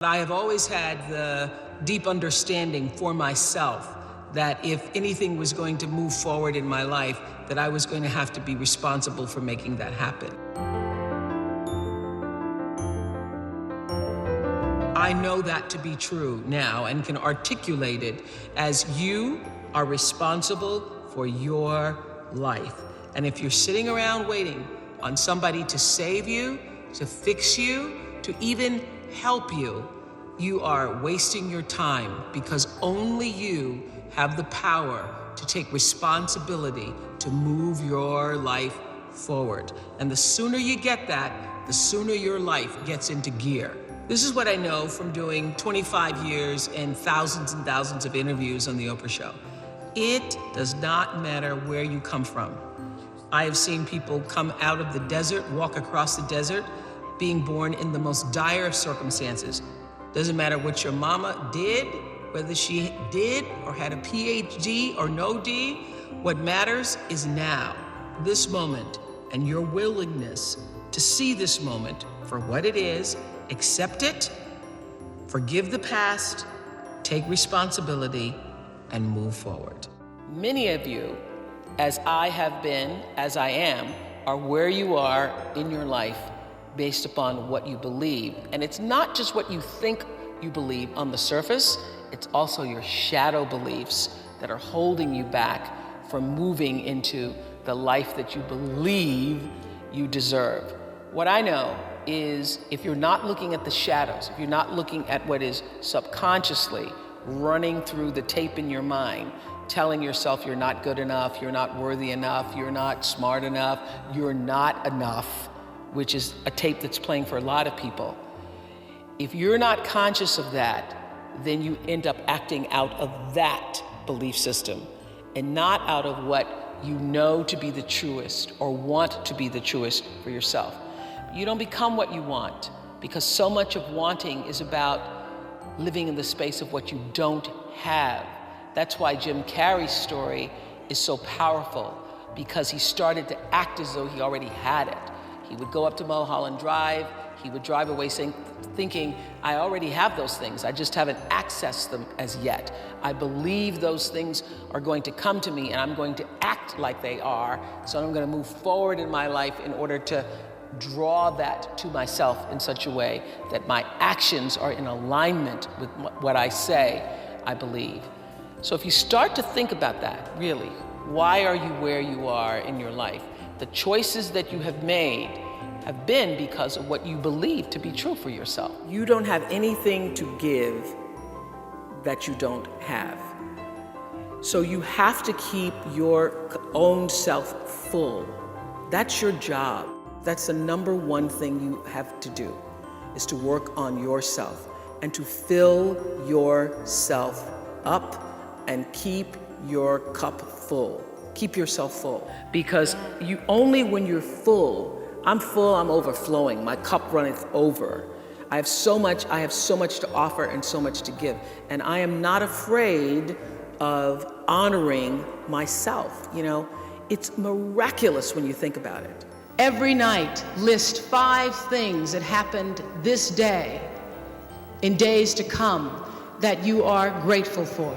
I have always had the deep understanding for myself that if anything was going to move forward in my life, that I was going to have to be responsible for making that happen. I know that to be true now and can articulate it as you are responsible for your life. And if you're sitting around waiting on somebody to save you, to fix you, to even help you, you are wasting your time, because only you have the power to take responsibility to move your life forward. And the sooner you get that, the sooner your life gets into gear. This is what I know from doing 25 years and thousands of interviews on the Oprah Show. It does not matter where you come from. I have seen people come out of the desert, walk across the desert, being born in the most dire of circumstances. Doesn't matter what your mama did, whether she did or had a PhD or no D. What matters is now, this moment, and your willingness to see this moment for what it is, accept it, forgive the past, take responsibility, and move forward. Many of you, as I have been, as I am, are where you are in your life based upon what you believe. And it's not just what you think you believe on the surface, it's also your shadow beliefs that are holding you back from moving into the life that you believe you deserve. What I know is if you're not looking at the shadows, if you're not looking at what is subconsciously running through the tape in your mind, telling yourself you're not good enough, you're not worthy enough, you're not smart enough, you're not enough, which is a tape that's playing for a lot of people. If you're not conscious of that, then you end up acting out of that belief system and not out of what you know to be the truest or want to be the truest for yourself. You don't become what you want, because so much of wanting is about living in the space of what you don't have. That's why Jim Carrey's story is so powerful, because he started to act as though he already had it. He would go up to Mulholland Drive, he would drive away thinking, I already have those things, I just haven't accessed them as yet. I believe those things are going to come to me and I'm going to act like they are, so I'm going to move forward in my life in order to draw that to myself in such a way that my actions are in alignment with what I say I believe. So if you start to think about that, really, why are you where you are in your life? The choices that you have made have been because of what you believe to be true for yourself. You don't have anything to give that you don't have. So you have to keep your own self full. That's your job. That's the number one thing you have to do, is to work on yourself and to fill yourself up and keep your cup full. Keep yourself full. Because you only when you're full, I'm overflowing, my cup runneth over. I have so much to offer and so much to give. And I am not afraid of honoring myself. You know, it's miraculous when you think about it. Every night, list 5 things that happened this day, in days to come, that you are grateful for.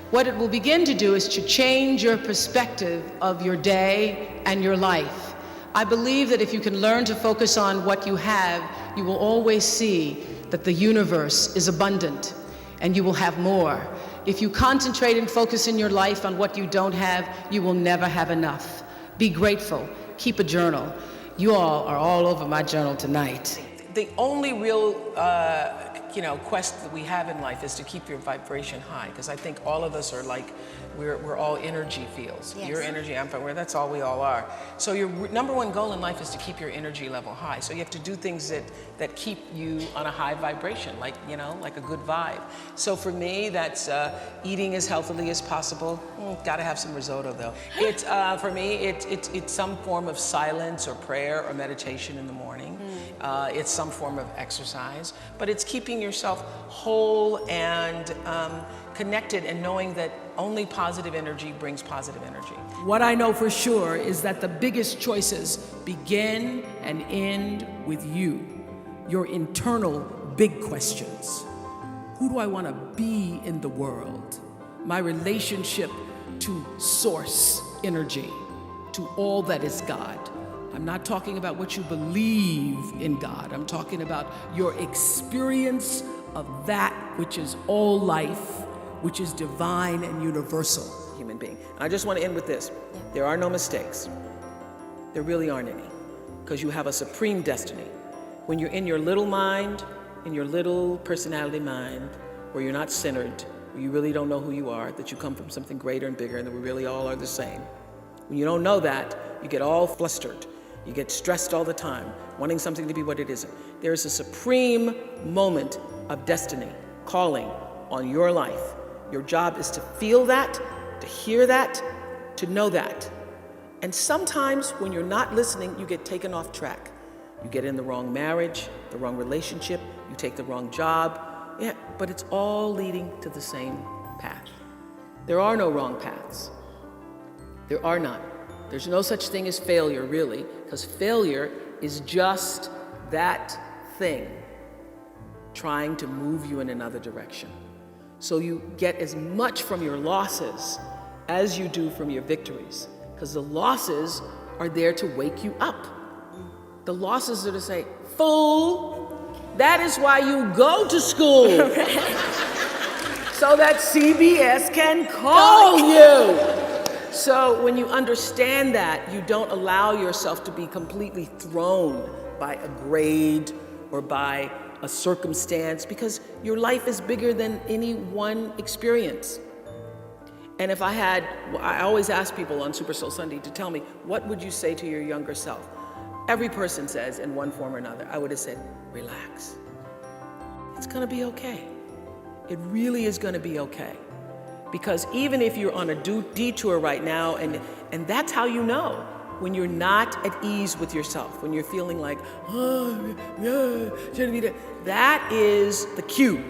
What it will begin to do is to change your perspective of your day and your life. I believe that if you can learn to focus on what you have, you will always see that the universe is abundant and you will have more. If you concentrate and focus in your life on what you don't have, you will never have enough. Be grateful. Keep a journal. You all are all over my journal tonight. The only real quest that we have in life is to keep your vibration high, because I think all of us are like, we're all energy fields. Yes. Your energy, I'm from where, that's all we all are. So your number one goal in life is to keep your energy level high. So you have to do things that keep you on a high vibration, like a good vibe. So for me, that's eating as healthily as possible. Gotta have some risotto though. It's for me, it's some form of silence or prayer or meditation in the morning. It's some form of exercise, but it's keeping yourself whole and connected and knowing that only positive energy brings positive energy. What I know for sure is that the biggest choices begin and end with you, your internal big questions. Who do I want to be in the world? My relationship to source energy, to all that is God. I'm not talking about what you believe in God. I'm talking about your experience of that which is all life, which is divine and universal human being. And I just want to end with this. There are no mistakes. There really aren't any, because you have a supreme destiny. When you're in your little mind, in your little personality mind, where you're not centered, where you really don't know who you are, that you come from something greater and bigger, and that we really all are the same. When you don't know that, you get all flustered. You get stressed all the time, wanting something to be what it isn't. There is a supreme moment of destiny calling on your life. Your job is to feel that, to hear that, to know that. And sometimes when you're not listening, you get taken off track. You get in the wrong marriage, the wrong relationship, you take the wrong job. Yeah, but it's all leading to the same path. There are no wrong paths. There are none. There's no such thing as failure, really, because failure is just that thing trying to move you in another direction. So you get as much from your losses as you do from your victories, because the losses are there to wake you up. The losses are to say, fool, that is why you go to school, so that CBS can call you. So when you understand that, you don't allow yourself to be completely thrown by a grade or by a circumstance, because your life is bigger than any one experience. And if I always ask people on Super Soul Sunday to tell me, what would you say to your younger self? Every person says in one form or another, I would have said, relax. It's gonna be okay. It really is gonna be okay. Because even if you're on a detour right now, and that's how you know, when you're not at ease with yourself, when you're feeling like, oh, yeah, shouldn't be there, that is the cue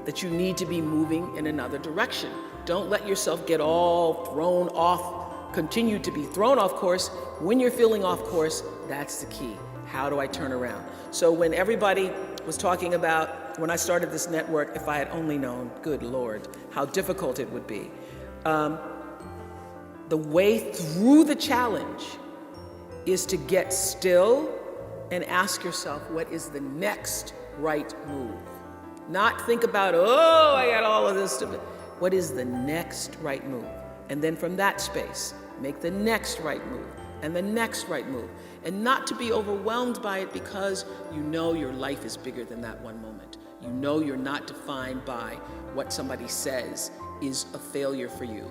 that you need to be moving in another direction. Don't let yourself get all thrown off, continue to be thrown off course. When you're feeling off course, that's the key. How do I turn around? So when everybody was talking about, when I started this network, if I had only known, good Lord, how difficult it would be. The way through the challenge is to get still and ask yourself, what is the next right move? Not think about, oh, I got all of this to do. What is the next right move? And then from that space, make the next right move and the next right move. And not to be overwhelmed by it, because you know your life is bigger than that one moment. You know you're not defined by what somebody says is a failure for you.